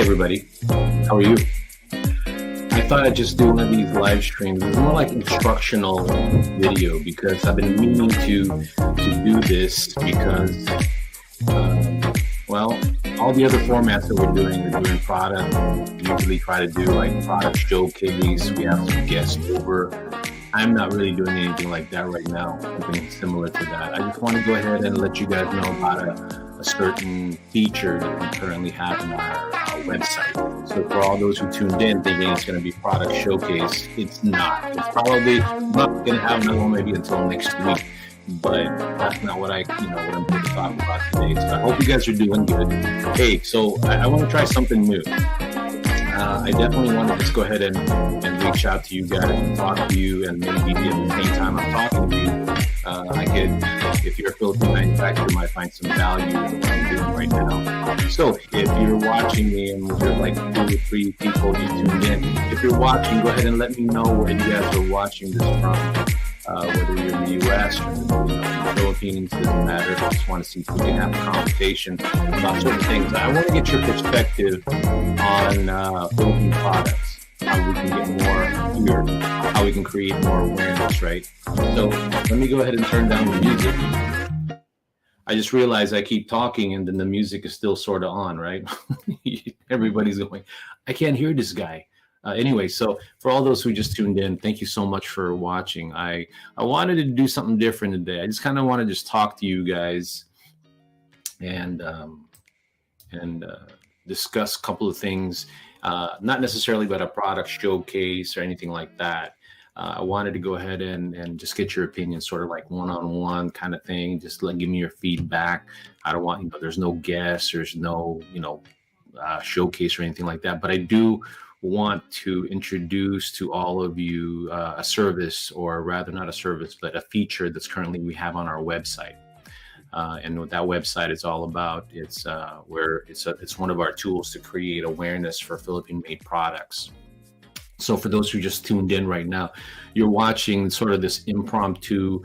everybody, how are you? I thought I'd just do one of these live streams. It's more like instructional video because I've been meaning to do this because, well, all the other formats that we're doing product. We usually try to do like product showcase. We have some guests over. I'm not really doing anything like that right now, something similar to that. I just want to go ahead and let you guys know about a certain feature that we currently have in our website. So for all those who tuned in thinking it's going to be product showcase, it's not. It's probably not going to have another one maybe until next week, but that's not what I'm going to talk about today. So I hope you guys are doing good. Hey, so I want to try something new. I definitely want to just go ahead and reach out to you guys and talk to you, and maybe at the same time I'm talking to you, I could, if you're a Philippine manufacturer, you might find some value in what I'm doing right now. So if you're watching me and there's like 2 or 3 people you tuned in, if you're watching, go ahead and let me know where you guys are watching this from. Whether you're in the U.S. or in the Philippines, doesn't matter. I just want to see if we can have a conversation about certain things. I want to get your perspective on Philippine products, how we can get more here, how we can create more awareness, right? So let me go ahead and turn down the music. I just realized I keep talking and then the music is still sort of on, right? Everybody's going, I can't hear this guy. Anyway, so for all those who just tuned in, thank you so much for watching. I wanted to do something different today. I just kind of want to just talk to you guys and discuss a couple of things, not necessarily about a product showcase or anything like that. I wanted to go ahead and just get your opinion, sort of like one-on-one kind of thing. Just give me your feedback. I don't want, there's no guests, there's no, showcase or anything like that. But I do want to introduce to all of you a service, or rather not a service, but a feature that's currently we have on our website. And what that website is all about, it's one of our tools to create awareness for Philippine-made products. So for those who just tuned in right now, you're watching sort of this impromptu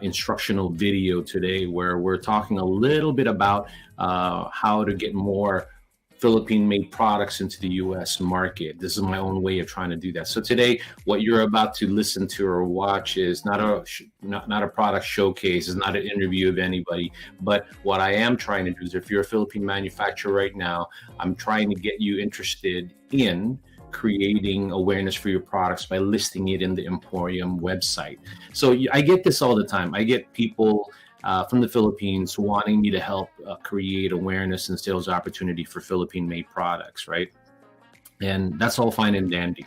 instructional video today where we're talking a little bit about how to get more Philippine-made products into the U.S. market. This is my own way of trying to do that. So today, what you're about to listen to or watch is not a product showcase, is not an interview of anybody. But what I am trying to do is, if you're a Philippine manufacturer right now, I'm trying to get you interested in creating awareness for your products by listing it in the EmPHorium website. So I get this all the time. I get people from the Philippines wanting me to help create awareness and sales opportunity for Philippine-made products, right? And that's all fine and dandy.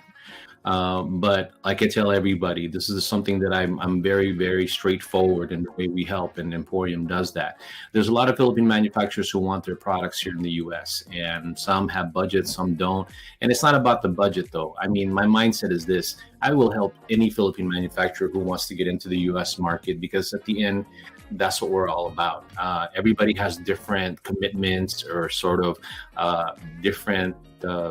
But like I tell everybody, this is something that I'm very, very straightforward in the way we help, and EmPHorium does that. There's a lot of Philippine manufacturers who want their products here in the U.S., and some have budgets, some don't. And it's not about the budget, though. I mean, my mindset is this. I will help any Philippine manufacturer who wants to get into the U.S. market, because at the end, that's what we're all about. Everybody has different commitments or sort of different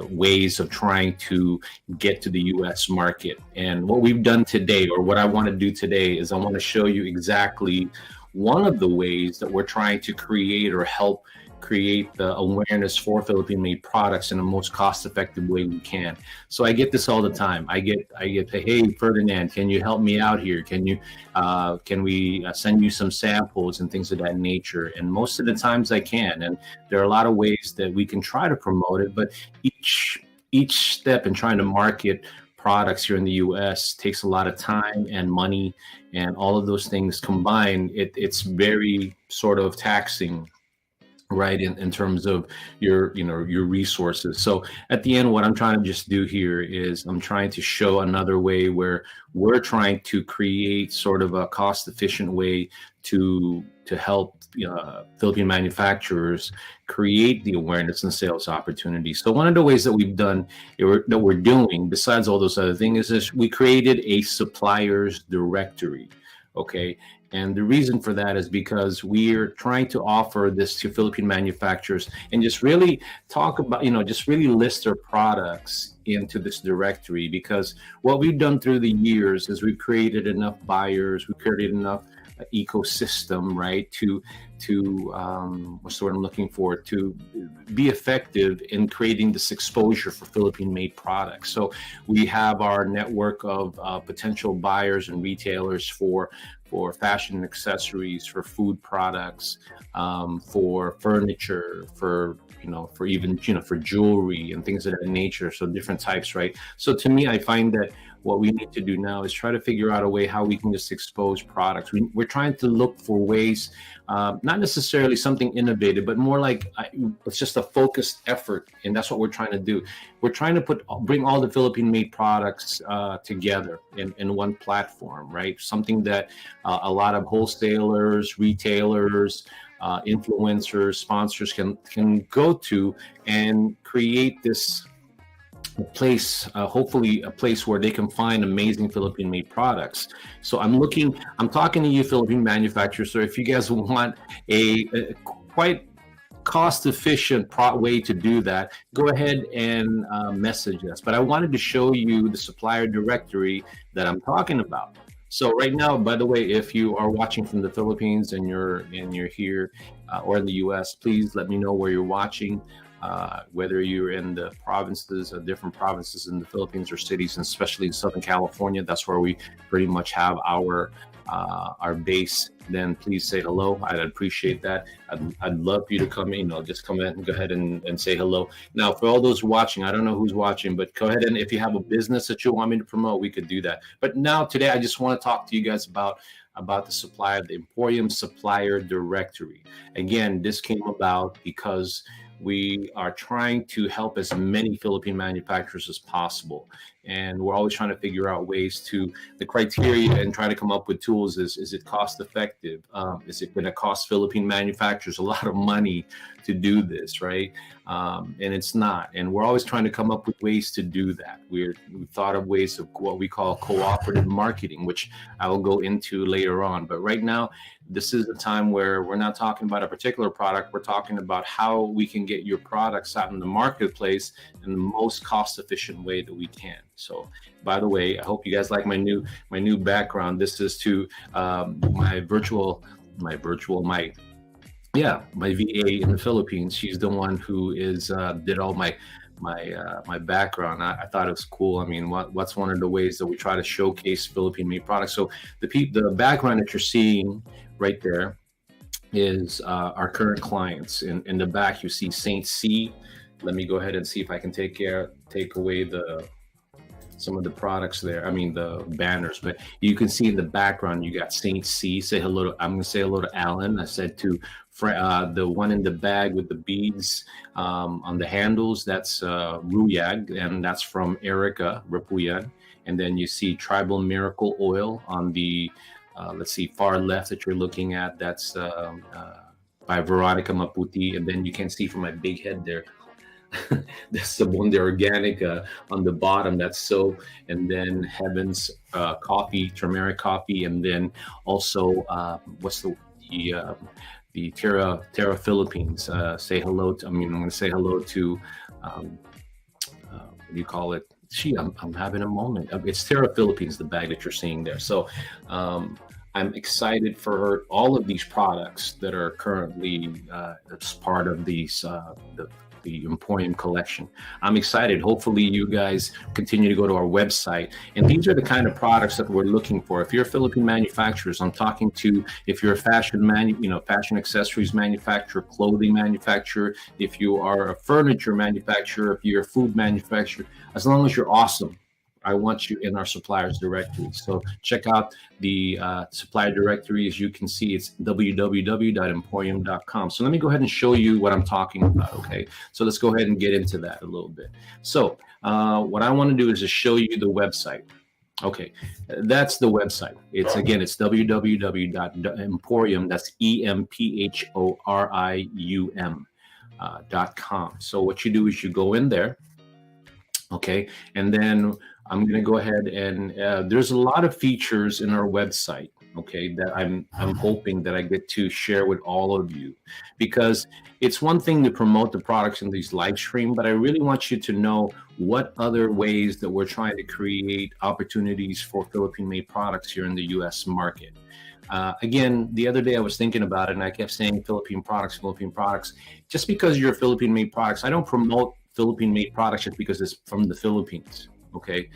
ways of trying to get to the U.S. market. And what we've done today, or what I want to do today, is I want to show you exactly one of the ways that we're trying to create or help create the awareness for Philippine-made products in the most cost-effective way we can. So I get this all the time. I get, hey, Ferdinand, can you help me out here? Can we send you some samples and things of that nature? And most of the times I can. And there are a lot of ways that we can try to promote it, but each step in trying to market products here in the U.S. takes a lot of time and money, and all of those things combined, it's very sort of taxing, right, in terms of your resources. So at the end, what I'm trying to just do here is I'm trying to show another way where we're trying to create sort of a cost-efficient way to help Philippine manufacturers create the awareness and sales opportunities. So one of the ways that we're doing, besides all those other things, is we created a suppliers directory. Okay. And the reason for that is because we're trying to offer this to Philippine manufacturers and just really talk about, just really list their products into this directory. Because what we've done through the years is we've created enough buyers, we've created enough ecosystem, right? What's the word I'm looking for? To be effective in creating this exposure for Philippine-made products. So we have our network of potential buyers and retailers for fashion accessories, for food products, for furniture, for even for jewelry and things of that nature. So different types, right? So to me, I find that what we need to do now is try to figure out a way how we can just expose products. We're trying to look for ways, not necessarily something innovative, but more like it's just a focused effort, and that's what we're trying to do. We're trying to bring all the Philippine-made products together in one platform, right? Something that a lot of wholesalers, retailers, influencers, sponsors can go to and create this place, hopefully a place where they can find amazing Philippine-made products. So I'm talking to you Philippine manufacturers. So if you guys want a quite cost-efficient way to do that, go ahead and message us. But I wanted to show you the supplier directory that I'm talking about. So right now, by the way, if you are watching from the Philippines and you're here or in the US, please let me know where you're watching. Whether you're in the provinces, different provinces in the Philippines or cities, and especially in Southern California, that's where we pretty much have our base. Then please say hello. I'd appreciate that. I'd love for you to come in. Just come in and go ahead and say hello. Now, for all those watching, I don't know who's watching, but go ahead and if you have a business that you want me to promote, we could do that. But now today, I just want to talk to you guys about the supplier, the EmPHorium supplier directory. Again, this came about because we are trying to help as many Philippine manufacturers as possible. And we're always trying to figure out ways to the criteria and try to come up with tools. Is it cost effective? Is it going to cost Philippine manufacturers a lot of money to do this, right? And it's not. And we're always trying to come up with ways to do that. We've thought of ways of what we call cooperative marketing, which I will go into later on. But right now, this is a time where we're not talking about a particular product. We're talking about how we can get your products out in the marketplace in the most cost-efficient way that we can. So, by the way, I hope you guys like my new background. This is to my VA in the Philippines. She's the one who did all my background. I thought it was cool. I mean, what's one of the ways that we try to showcase Philippine-made products? So the background that you're seeing right there is our current clients. In the back, you see Saint C. Let me go ahead and see if I can take away some of the products there. I mean, the banners, but you can see in the background, you got Saint C. I'm going to say hello to Alan. I said to the one in the bag with the beads on the handles, that's Ruyag, and that's from Erica Rapuyan. And then you see Tribal Miracle Oil on the, far left that you're looking at. That's by Veronica Maputi. And then you can see from my big head there, that's the one, the Organica on the bottom, that's soap. And then Heaven's coffee, turmeric coffee. And then also, the Terra Philippines. Say hello to, I'm going to say hello to, what do you call it? I'm having a moment. It's Terra Philippines, the bag that you're seeing there. So I'm excited for all of these products that are currently as part of these the EmPHorium collection. I'm excited. Hopefully you guys continue to go to our website. And these are the kind of products that we're looking for. If you're Philippine manufacturers, I'm talking to, if you're a fashion accessories manufacturer, clothing manufacturer, if you are a furniture manufacturer, if you're a food manufacturer, as long as you're awesome, I want you in our suppliers directory. So check out the supplier directory. As you can see, it's www.emphorium.com. So let me go ahead and show you what I'm talking about, okay? So let's go ahead and get into that a little bit. So what I want to do is just show you the website. Okay, that's the website. It's www.emphorium, that's EmPHorium.com. So what you do is you go in there, okay, and then I'm going to go ahead and there's a lot of features in our website, okay, that I'm hoping that I get to share with all of you, because it's one thing to promote the products in these live stream, but I really want you to know what other ways that we're trying to create opportunities for Philippine-made products here in the U.S. market. Again, the other day I was thinking about it, and I kept saying Philippine products, Philippine products. Just because you're Philippine-made products, I don't promote Philippine-made products just because it's from the Philippines. Okay,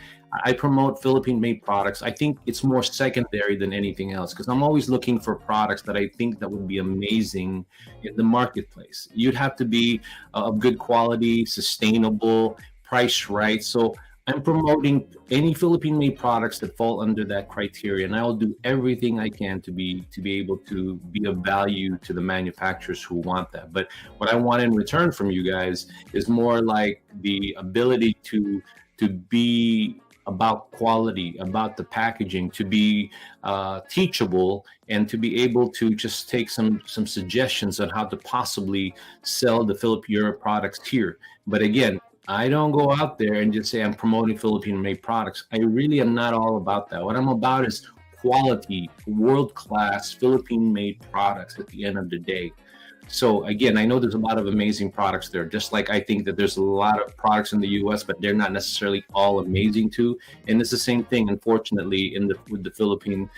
I promote Philippine-made products. I think it's more secondary than anything else because I'm always looking for products that I think that would be amazing in the marketplace. You'd have to be of good quality, sustainable, priced right. So I'm promoting any Philippine-made products that fall under that criteria, and I will do everything I can to be able to be of value to the manufacturers who want that. But what I want in return from you guys is more like the ability to be about quality, about the packaging, to be teachable, and to be able to just take some suggestions on how to possibly sell the Filipino products here. But again, I don't go out there and just say I'm promoting Philippine-made products. I really am not all about that. What I'm about is quality, world-class Philippine-made products at the end of the day. So again, I know there's a lot of amazing products there, just like I think that there's a lot of products in the US, but they're not necessarily all amazing too. And it's the same thing, unfortunately, with the Philippine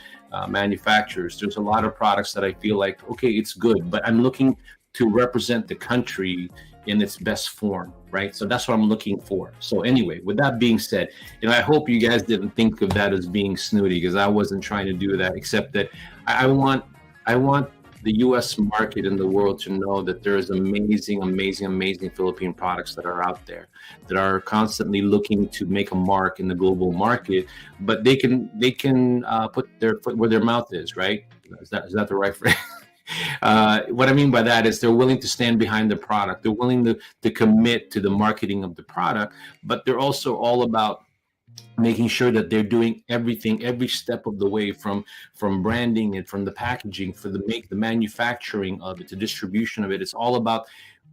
manufacturers. There's a lot of products that I feel like, okay, it's good, but I'm looking to represent the country in its best form, right? So that's what I'm looking for. So anyway, with that being said, I hope you guys didn't think of that as being snooty, because I wasn't trying to do that, except that I want the U.S. market and the world to know that there is amazing Philippine products that are out there that are constantly looking to make a mark in the global market, but they can put their foot where their mouth is, right? Is that the right phrase? What I mean by that is they're willing to stand behind the product. They're willing to commit to the marketing of the product, but they're also all about making sure that they're doing everything every step of the way, from branding it, from the packaging, for the manufacturing of it, to distribution of it. It's all about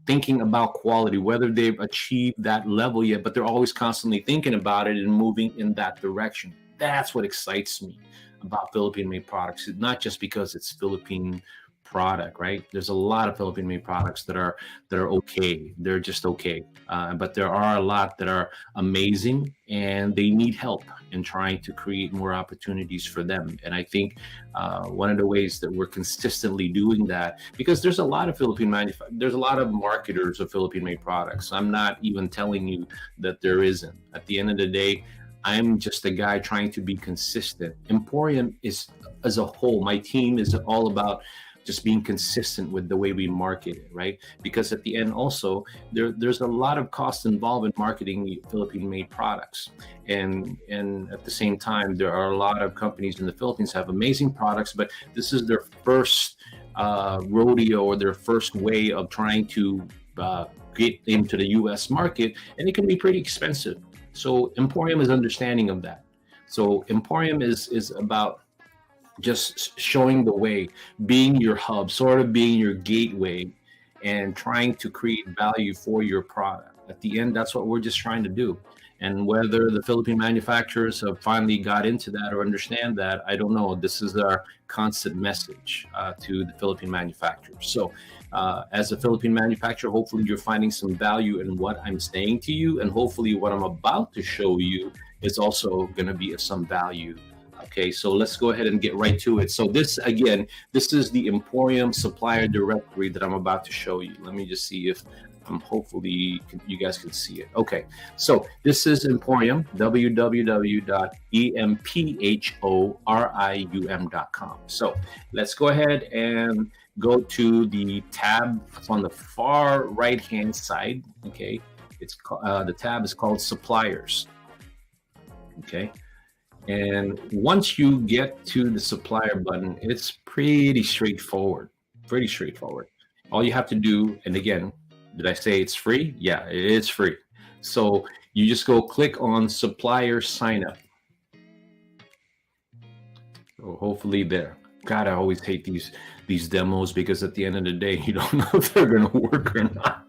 thinking about quality, whether they've achieved that level yet, but they're always constantly thinking about it and moving in that direction. That's what excites me about Philippine made products. It's not just because it's Philippine product, right? There's a lot of Philippine made products that are okay. They're just okay. But there are a lot that are amazing, and they need help in trying to create more opportunities for them. And I think one of the ways that we're consistently doing that, because there's a lot of there's a lot of marketers of Philippine made products. I'm not even telling you that there isn't. At the end of the day, I'm just a guy trying to be consistent. EmPHorium is, as a whole, my team is all about just being consistent with the way we market it, right? Because at the end, also, there's a lot of cost involved in marketing Philippine-made products, and at the same time, there are a lot of companies in the Philippines have amazing products, but this is their first rodeo, or their first way of trying to get into the U.S. market, and it can be pretty expensive. So EmPHorium is understanding of that. So EmPHorium is about just showing the way, being your hub, sort of being your gateway, and trying to create value for your product. At the end, that's what we're just trying to do. And whether the Philippine manufacturers have finally got into that or understand that, I don't know. This is our constant message to the Philippine manufacturers. So as a Philippine manufacturer, hopefully you're finding some value in what I'm saying to you, and hopefully what I'm about to show you is also going to be of some value. Okay, so let's go ahead and get right to it. So this is the EmPHorium supplier directory that I'm about to show you. Let me just see if hopefully you guys can see it. Okay, so this is EmPHorium, www.emphorium.com. So let's go ahead and go to the tab on the far right hand side. Okay, it's the tab is called Suppliers. Okay. And once you get to the supplier button, it's pretty straightforward. All you have to do, and again, did I say it's free? Yeah, it's free. So you just go click on supplier sign up. So hopefully there. God, I always hate these demos, because at the end of the day, you don't know if they're going to work or not.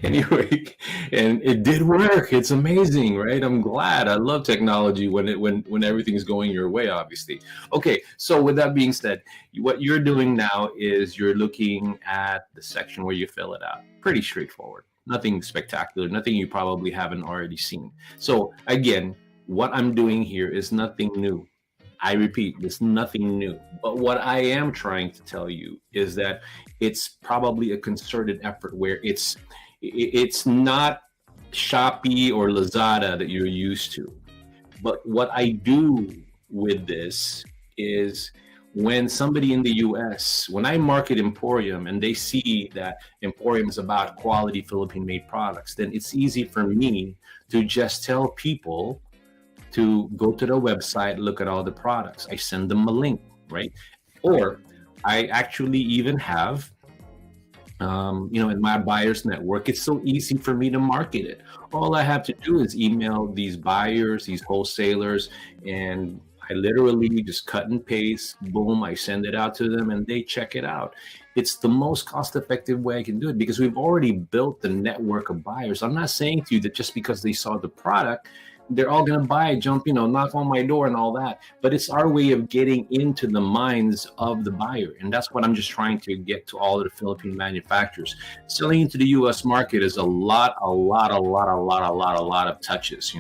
Anyway, and it did work. It's amazing, right? I'm glad. I love technology when everything's going your way, obviously. Okay, so with that being said, what you're doing now is you're looking at the section where you fill it out. Pretty straightforward. Nothing spectacular, nothing you probably haven't already seen. So again, what I'm doing here is nothing new. I repeat, there's nothing new. But what I am trying to tell you is that it's probably a concerted effort where it's not Shopee or Lazada that you're used to. But what I do with this is when somebody in the US, when I market EmPHorium and they see that EmPHorium is about quality Philippine made products, then it's easy for me to just tell people to go to the website, look at all the products. I send them a link, right? Or I actually even have, in my buyers network, it's so easy for me to market it. All I have to do is email these buyers, these wholesalers, and I literally just cut and paste, boom, I send it out to them and they check it out. It's the most cost effective way I can do it because we've already built the network of buyers. I'm not saying to you that just because they saw the product, they're all going to buy, jump, knock on my door and all that. But it's our way of getting into the minds of the buyer. And that's what I'm just trying to get to all of the Philippine manufacturers. Selling into the US market is a lot of touches,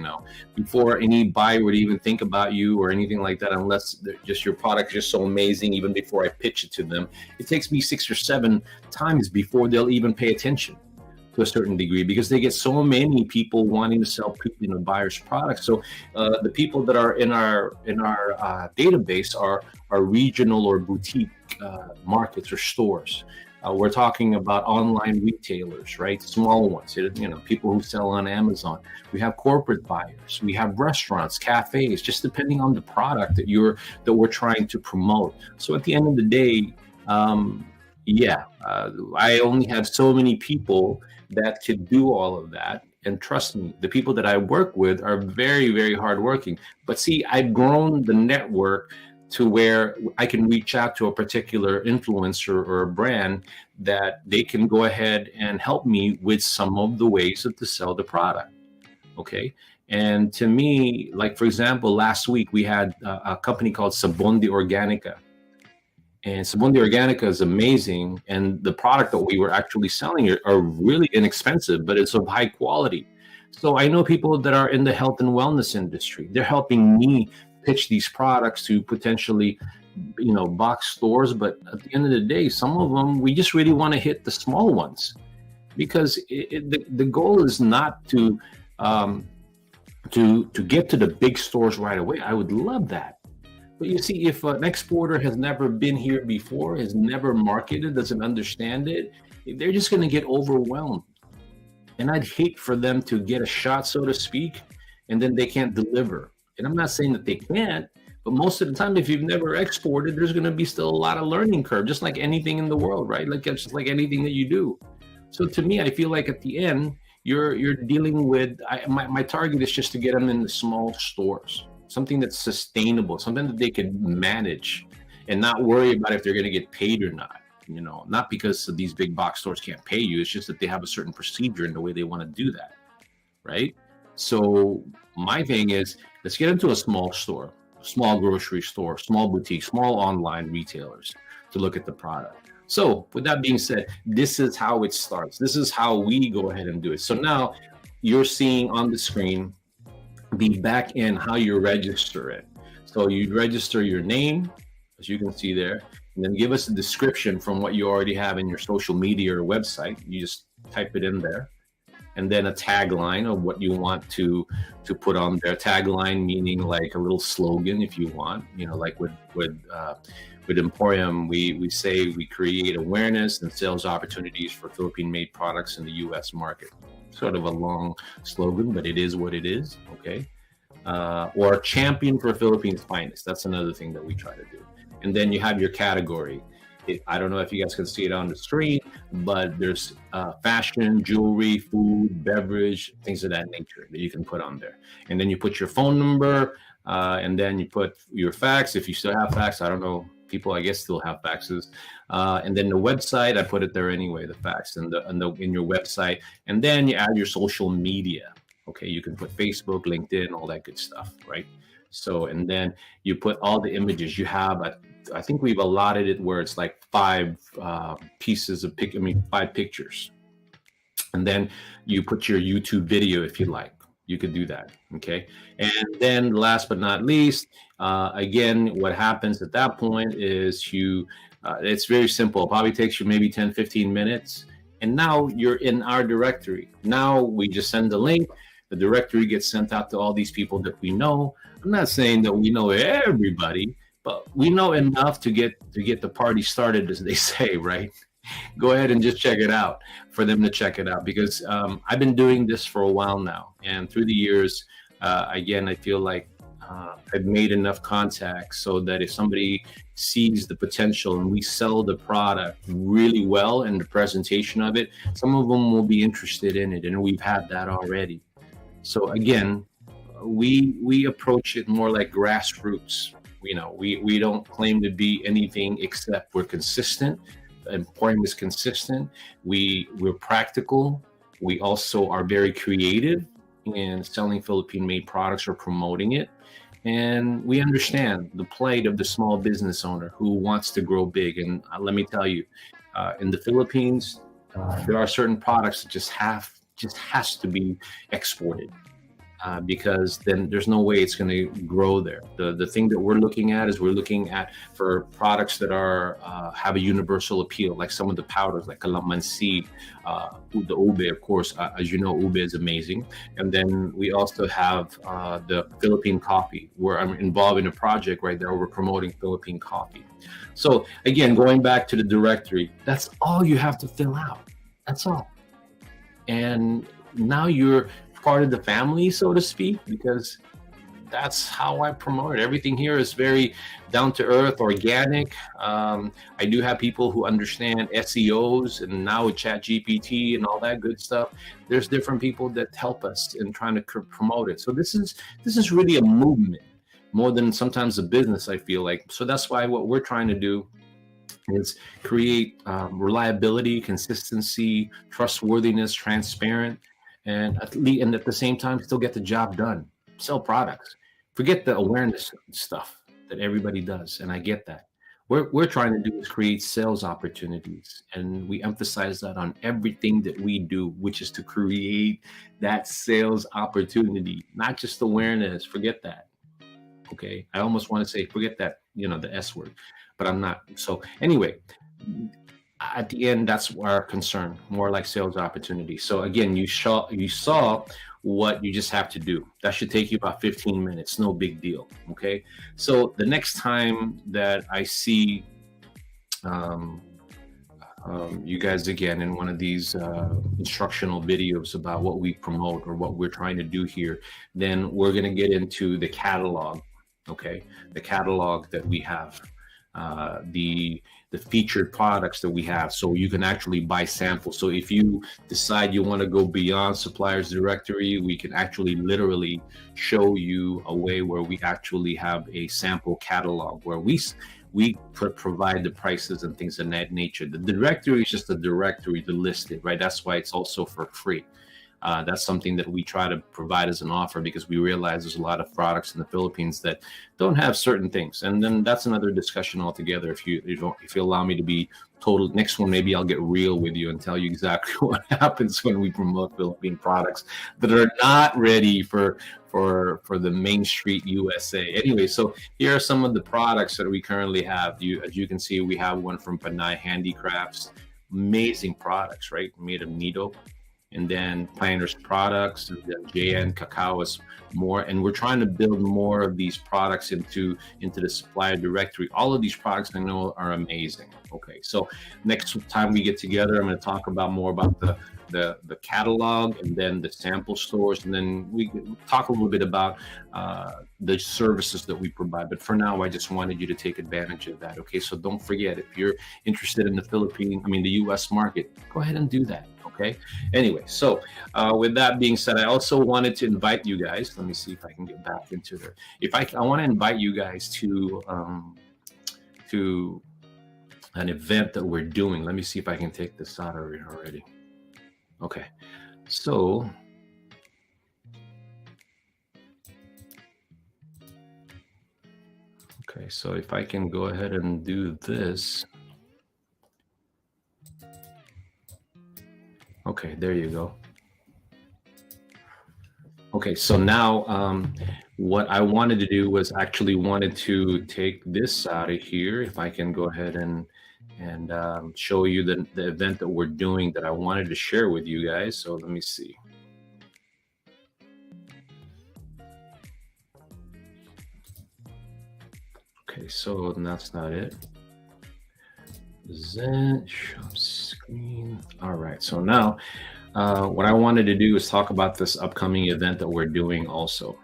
before any buyer would even think about you or anything like that, unless just your product is just so amazing. Even before I pitch it to them, it takes me 6 or 7 times before they'll even pay attention, to a certain degree, because they get so many people wanting to sell buyers products. So the people that are in our database are regional or boutique markets or stores. We're talking about online retailers, right? Small ones, people who sell on Amazon. We have corporate buyers. We have restaurants, cafes, just depending on the product that we're trying to promote. So at the end of the day, I only have so many people that could do all of that. And trust me, the people that I work with are very, very hardworking. But see, I've grown the network to where I can reach out to a particular influencer or a brand that they can go ahead and help me with some of the ways to sell the product. Okay. And to me, like, for example, last week we had a company called Sabon de Organica. And Sabon de Organica is amazing. And the product that we were actually selling are really inexpensive, but it's of high quality. So I know people that are in the health and wellness industry. They're helping me pitch these products to potentially, box stores. But at the end of the day, some of them, we just really want to hit the small ones, because the goal is not to get to the big stores right away. I would love that. But you see, if an exporter has never been here before, has never marketed, doesn't understand it, they're just going to get overwhelmed. And I'd hate for them to get a shot, so to speak, and then they can't deliver. And I'm not saying that they can't, but most of the time, if you've never exported, there's going to be still a lot of learning curve, just like anything in the world, right? Like it's just like anything that you do. So to me, I feel like at the end, you're dealing with, my target is just to get them in the small stores. Something that's sustainable, something that they can manage and not worry about if they're going to get paid or not. Not because these big box stores can't pay you. It's just that they have a certain procedure in the way they want to do that. Right. So my thing is, let's get into a small store, small grocery store, small boutique, small online retailers to look at the product. So with that being said, this is how it starts. This is how we go ahead and do it. So now you're seeing on the screen the back end, how you register it. So you register your name, as you can see there, and then give us a description from what you already have in your social media or website. You just type it in there, and then a tagline of what you want to put on there. Tagline meaning like a little slogan, if you want. Like with EmPHorium, we say we create awareness and sales opportunities for Philippine-made products in the U.S. market. Sort of a long slogan, but it is what it is. Okay. Or champion for Philippines finest. That's another thing that we try to do. And then you have your category. I don't know if you guys can see it on the screen, but there's fashion, jewelry, food, beverage, things of that nature that you can put on there. And then you put your phone number, and then you put your fax. If you still have fax, I don't know. People, I guess, still have faxes. And then the website, I put it there anyway, the fax in your website. And then you add your social media. Okay, you can put Facebook, LinkedIn, all that good stuff, right? So, and then you put all the images you have. I think we've allotted it where it's like 5 pieces of 5 pictures. And then you put your YouTube video if you like. You could do that. Okay. And then last but not least, again, what happens at that point is it's very simple. It probably takes you maybe 10, 15 minutes. And now you're in our directory. Now we just send the link. The directory gets sent out to all these people that we know. I'm not saying that we know everybody, but we know enough to get the party started, as they say, right? Go ahead and just check it out for them to check it out, because I've been doing this for a while now, and through the years, again, I feel like I've made enough contacts so that if somebody sees the potential and we sell the product really well and the presentation of it, some of them will be interested in it, and we've had that already. So again, we approach it more like grassroots. We don't claim to be anything except we're consistent. EmPHorium is consistent. We're practical. We also are very creative in selling Philippine-made products or promoting it. And we understand the plight of the small business owner who wants to grow big. And let me tell you, in the Philippines, there are certain products that just has to be exported. Because then there's no way it's going to grow there. The thing that we're looking at is we're looking at for products that are have a universal appeal, like some of the powders, like calamansi, the ube, of course. As you know, ube is amazing. And then we also have the Philippine coffee, where I'm involved in a project right there. We're promoting Philippine coffee. So again, going back to the directory, that's all you have to fill out. That's all. And now you're part of the family, so to speak, because that's how I promote it. Everything here is very down to earth, organic. I do have people who understand SEOs, and now with Chat GPT and all that good stuff, there's different people that help us in trying to promote it. So this is really a movement more than sometimes a business, I feel like. So that's why what we're trying to do is create reliability, consistency, trustworthiness, transparent, and at the same time still get the job done. Sell products. Forget the awareness stuff that everybody does, and I get that. We're trying to do is create sales opportunities, and we emphasize that on everything that we do, which is to create that sales opportunity, not just awareness. Forget that. Okay, I almost want to say forget that, the S word, but I'm not. So anyway, at the end, that's our concern, more like sales opportunity. So again, you saw what you just have to do. That should take you about 15 minutes, no big deal. Okay. So the next time that I see you guys again in one of these instructional videos about what we promote or what we're trying to do here, then we're going to get into the catalog. Okay. The catalog that we have, the featured products that we have, so you can actually buy samples. So if you decide you want to go beyond suppliers directory, we can actually literally show you a way where we actually have a sample catalog where we provide the prices and things of that nature. The directory is just a directory to list it, right? That's why it's also for free. That's something that we try to provide as an offer, because we realize there's a lot of products in the Philippines that don't have certain things. And then that's another discussion altogether. If you allow me to be total, next one, maybe I'll get real with you and tell you exactly what happens when we promote Philippine products that are not ready for the Main Street USA. Anyway, so here are some of the products that we currently have. As you can see, we have one from Panay Handicrafts. Amazing products, right? Made of needle. And then Planters Products, and then JN Cacao is more. And we're trying to build more of these products into the supplier directory. All of these products I know are amazing. Okay, so next time we get together, I'm going to talk about more about the catalog and then the sample stores, and then we talk a little bit about the services that we provide. But for now, I just wanted you to take advantage of that. Okay, so don't forget, if you're interested in the US market, go ahead and do that. Okay. Anyway, so with that being said, I also wanted to invite you guys. Let me see if I can get back into there. I want to invite you guys to an event that we're doing. Let me see if I can take this out of here already. Okay. So if I can go ahead and do this. Okay, there you go. Okay, so now what I wanted to do was actually wanted to take this out of here. If I can go ahead and show you the event that we're doing that I wanted to share with you guys. So let me see. Okay, so that's not it. Present, shop screen. All right, so now what I wanted to do is talk about this upcoming event that we're doing also.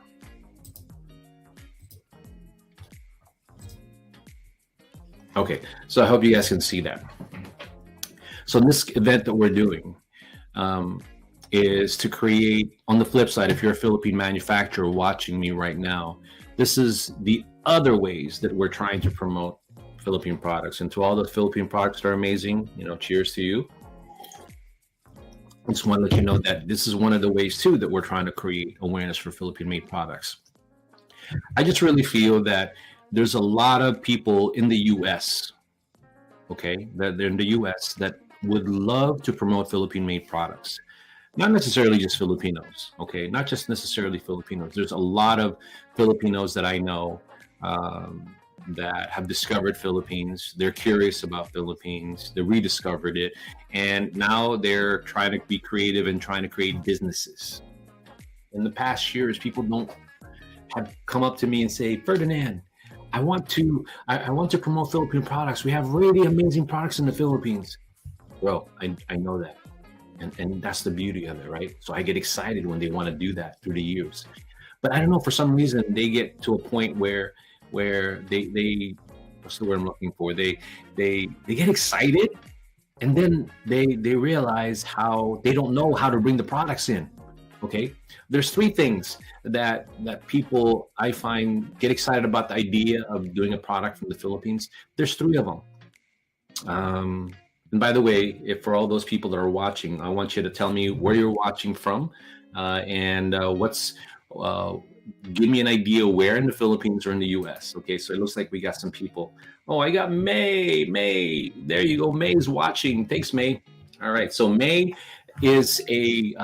Okay, so I hope you guys can see that. So this event that we're doing is to create, on the flip side, if you're a Philippine manufacturer watching me right now, this is the other ways that we're trying to promote Philippine products. And to all the Philippine products that are amazing, cheers to you. I just want to let you know that this is one of the ways too that we're trying to create awareness for Philippine made products. I just really feel that there's a lot of people in the US, okay, that they're in the US that would love to promote Philippine made products. Not necessarily just Filipinos, okay, not just necessarily Filipinos. There's a lot of Filipinos that I know that have discovered Philippines. They're curious about Philippines. They rediscovered it, and now they're trying to be creative and trying to create businesses. In the past years, people don't have come up to me and say, Ferdinand, I want to promote Philippine products. We have really amazing products in the Philippines. Well, I know that. And that's the beauty of it, right? So I get excited when they want to do that through the years. But I don't know, for some reason they get to a point where they what's the word I'm looking for? They get excited, and then they realize how they don't know how to bring the products in. Okay, there's three things that people I find get excited about the idea of doing a product from the Philippines. There's three of them. And by the way, if for all those people that are watching, I want you to tell me where you're watching from, and what's give me an idea where in the Philippines or in the US. Okay, so it looks like we got some people. Oh, I got May. May, there you go. May is watching. Thanks, May. All right, so May is an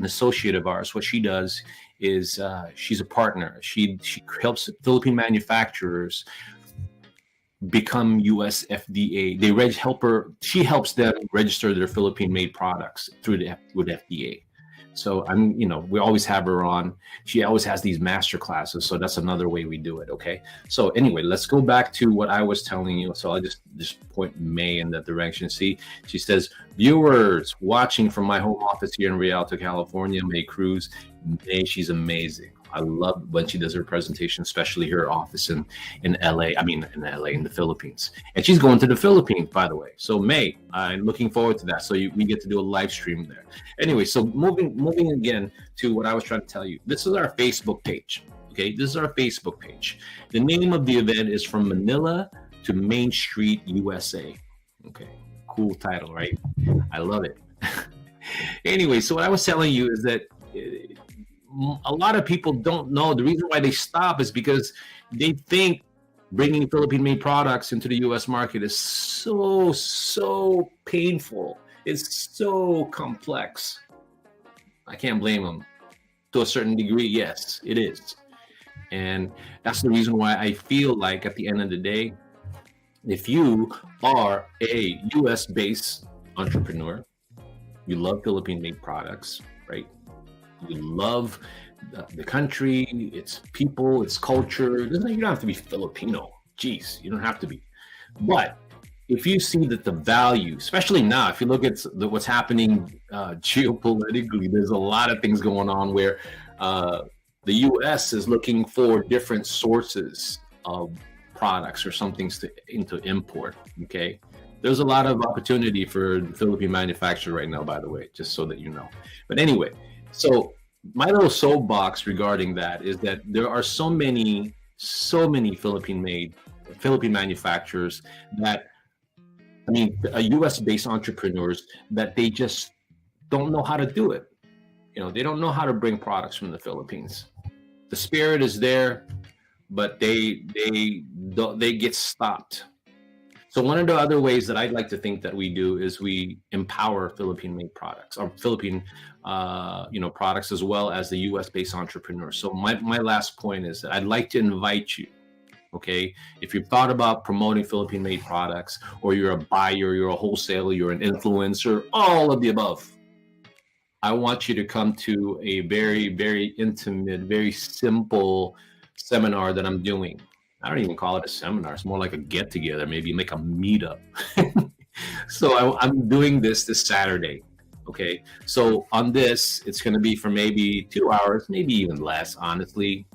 associate of ours. What she does is she's a partner. She helps Philippine manufacturers become US FDA. Help her. She helps them register their Philippine made products with FDA. So we always have her on. She always has these master classes. So that's another way we do it. Okay. So anyway, let's go back to what I was telling you. So I'll just point May in that direction. See, she says, viewers watching from my home office here in Rialto, California, May Cruz. May, she's amazing. I love when she does her presentation, especially her office in LA. I mean, in LA, in the Philippines. And she's going to the Philippines, by the way. So May, I'm looking forward to that. So we get to do a live stream there. Anyway, so moving again to what I was trying to tell you. This is our Facebook page. Okay, this is our Facebook page. The name of the event is From Manila to Main Street, USA. Okay, cool title, right? I love it. Anyway, so what I was telling you is that a lot of people don't know. The reason why they stop is because they think bringing Philippine made products into the US market is so painful. It's so complex. I can't blame them. To a certain degree, yes, it is. And that's the reason why I feel like at the end of the day, if you are a US based entrepreneur, you love Philippine made products, right? You love the country, its people, its culture. You don't have to be Filipino. Jeez, you don't have to be. But if you see that the value, especially now, if you look at what's happening geopolitically, there's a lot of things going on where the U.S. is looking for different sources of products or some things to import. Okay, there's a lot of opportunity for the Philippine manufacturer right now, by the way, just so that you know. But anyway. So my little soapbox regarding that is that there are so many Philippine manufacturers that, I mean, US based entrepreneurs that they just don't know how to do it. They don't know how to bring products from the Philippines. The spirit is there, but they get stopped. So one of the other ways that I'd like to think that we do is we empower Philippine-made products or Philippine, products as well as the U.S.-based entrepreneurs. So my last point is that I'd like to invite you. Okay, if you've thought about promoting Philippine-made products, or you're a buyer, you're a wholesaler, you're an influencer, all of the above, I want you to come to a very, very intimate, very simple seminar that I'm doing. I don't even call it a seminar. It's more like a get together, maybe make a meetup. So I'm doing this Saturday. Okay. So on this, it's going to be for maybe 2 hours, maybe even less, honestly,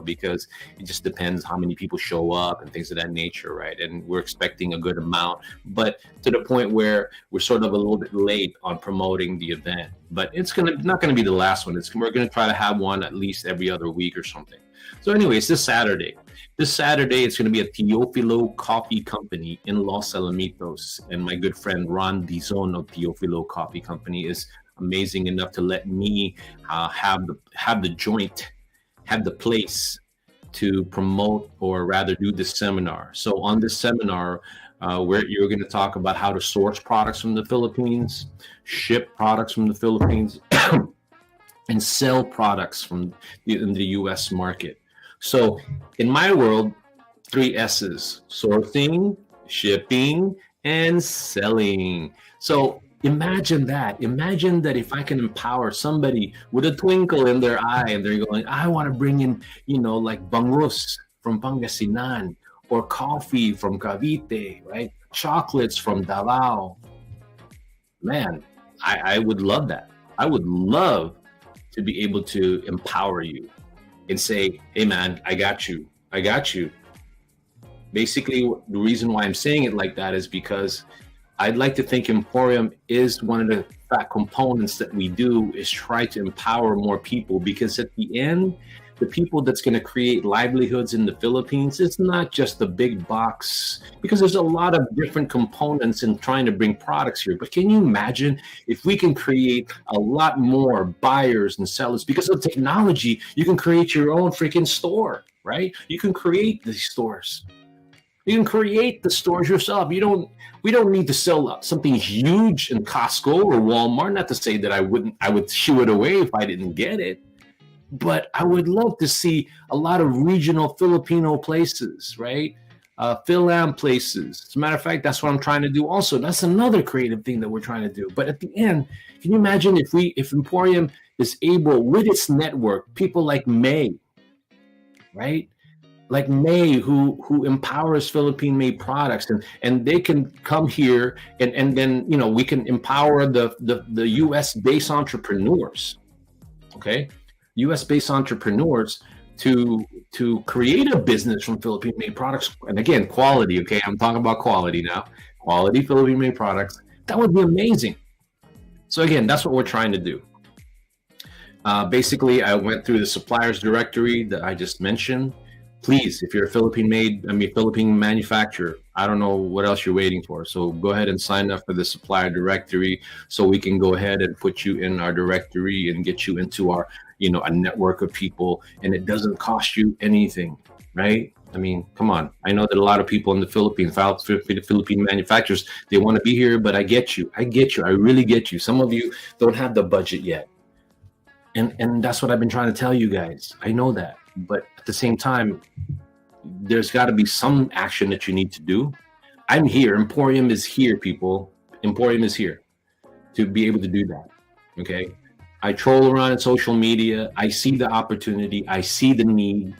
because it just depends how many people show up and things of that nature, right? And we're expecting a good amount, but to the point where we're sort of a little bit late on promoting the event. But it's not gonna be the last one. We're gonna try to have one at least every other week or something. So, anyways, this Saturday, it's going to be at Teofilo Coffee Company in Los Alamitos, and my good friend Ron Dizon of Teofilo Coffee Company is amazing enough to let me have the joint, have the place to promote, or rather do this seminar. So on this seminar, where you're going to talk about how to source products from the Philippines, ship products from the Philippines, and sell products in the U.S. market. So in my world, 3 S's: sourcing, shipping, and selling. So imagine that. Imagine that if I can empower somebody with a twinkle in their eye and they're going, I want to bring in, like bangus from Pangasinan, or coffee from Cavite, right? Chocolates from Davao. Man, I would love that. I would love to be able to empower you and say, hey man, I got you. Basically, the reason why I'm saying it like that is because I'd like to think EmPHorium is one of the components that we do, is try to empower more people, because at the end, the people that's going to create livelihoods in the Philippines, it's not just the big box, because there's a lot of different components in trying to bring products here. But can you imagine if we can create a lot more buyers and sellers? Because of technology, you can create your own freaking store, right? You can create these stores. You can create the stores yourself. We don't need to sell something huge in Costco or Walmart. Not to say that I would shoo it away if I didn't get it. But I would love to see a lot of regional Filipino places, right? Philam places. As a matter of fact, that's what I'm trying to do also. That's another creative thing that we're trying to do. But at the end, can you imagine if EmPHorium is able, with its network, people like May, right? Like May, who empowers Philippine-made products, and they can come here, and then we can empower the U.S.-based entrepreneurs, okay? U.S.-based entrepreneurs to create a business from Philippine-made products, and again, quality. Okay, I'm talking about quality now. Quality Philippine-made products. That would be amazing. So again, that's what we're trying to do. Basically, I went through the suppliers directory that I just mentioned. Please, if you're a Philippine manufacturer, I don't know what else you're waiting for. So go ahead and sign up for the supplier directory, so we can go ahead and put you in our directory and get you into our, a network of people. And it doesn't cost you anything, right? I mean, come on. I know that a lot of people in the Philippines, Philippine manufacturers, they want to be here, but I get you. I really get you. Some of you don't have the budget yet. And that's what I've been trying to tell you guys. I know that. But at the same time, there's got to be some action that you need to do. I'm here. EmPHorium is here, people. EmPHorium is here to be able to do that. Okay. I troll around in social media. I see the opportunity. I see the need.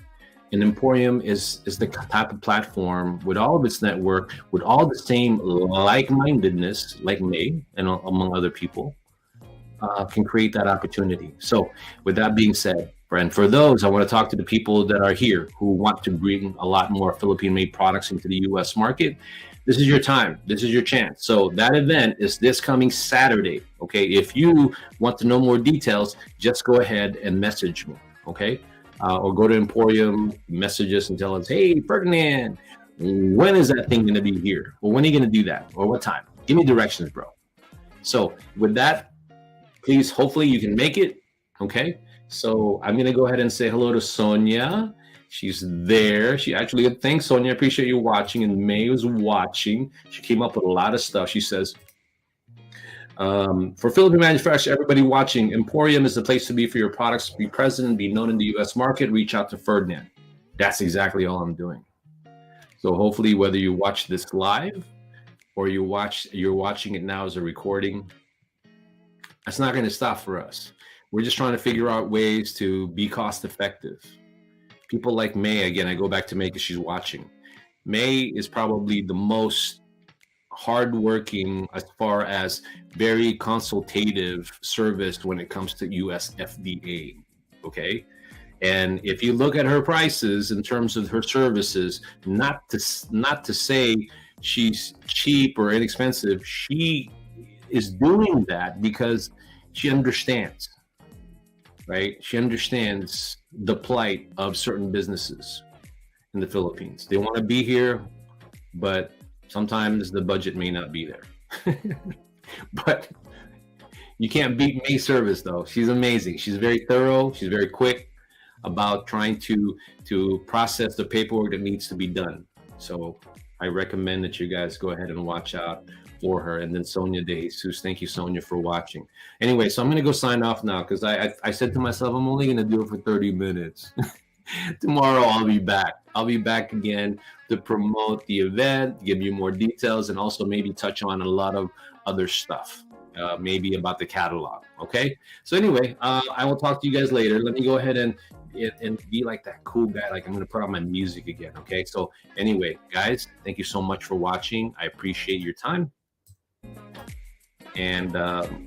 And EmPHorium is the type of platform, with all of its network, with all the same like-mindedness, like May and among other people, can create that opportunity. So with that being said, and for those, I want to talk to the people that are here who want to bring a lot more Philippine-made products into the U.S. market. This is your time. This is your chance. So that event is this coming Saturday. Okay. If you want to know more details, just go ahead and message me. Okay. Or go to EmPHorium, message us and tell us, hey, Ferdinand, when is that thing going to be here? Or when are you going to do that? Or what time? Give me directions, bro. So with that, please, hopefully you can make it. Okay. So I'm going to go ahead and say hello to Sonia. She's there. She actually, thanks, Sonia. I appreciate you watching. And May was watching. She came up with a lot of stuff. She says, for Philippine manufacturers, everybody watching, EmPHorium is the place to be for your products to be present and be known in the U.S. market. Reach out to Ferdinand. That's exactly all I'm doing. So hopefully, whether you watch this live or you're watching it now as a recording, that's not going to stop for us. We're just trying to figure out ways to be cost effective. People like May, again, I go back to May because she's watching. May is probably the most hardworking as far as very consultative service when it comes to US FDA. Okay. And if you look at her prices in terms of her services, not to say she's cheap or inexpensive, she is doing that because she understands, right? She understands the plight of certain businesses in the Philippines. They want to be here, but sometimes the budget may not be there. But you can't beat May's service, though. She's amazing. She's very thorough. She's very quick about trying to process the paperwork that needs to be done. So I recommend that you guys go ahead and watch out for her. And then Sonia De Jesus, thank you, Sonia, for watching. Anyway, so I'm going to go sign off now because I said to myself, I'm only going to do it for 30 minutes. Tomorrow I'll be back. I'll be back again to promote the event, give you more details, and also maybe touch on a lot of other stuff. Maybe about the catalog. Okay. So anyway, I will talk to you guys later. Let me go ahead and be like that cool guy. Like I'm going to put on my music again. Okay. So anyway, guys, thank you so much for watching. I appreciate your time. And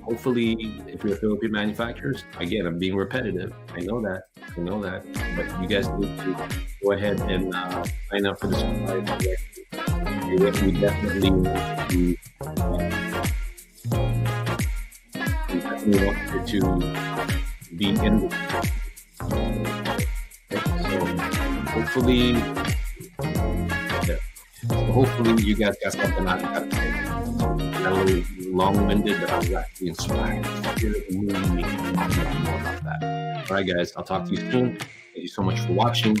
hopefully, if you're Philippine manufacturers, again, I'm being repetitive. I know that. But you guys need to go ahead and sign up for the supply. We definitely want to. We want you to be in the so hopefully you guys got something out of that. A little long-winded, but I was actually inspired. More about that. All right, guys, I'll talk to you soon. Thank you so much for watching.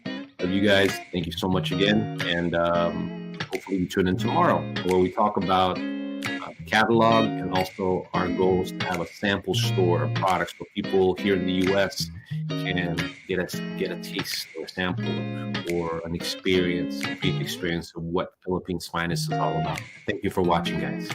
Love you guys. Thank you so much again, and hopefully you tune in tomorrow where we talk about catalog and also our goals to have a sample store of products for people here in the U.S. can get a taste or sample or an experience, a brief experience of what Philippines Finest is all about. Thank you for watching, guys.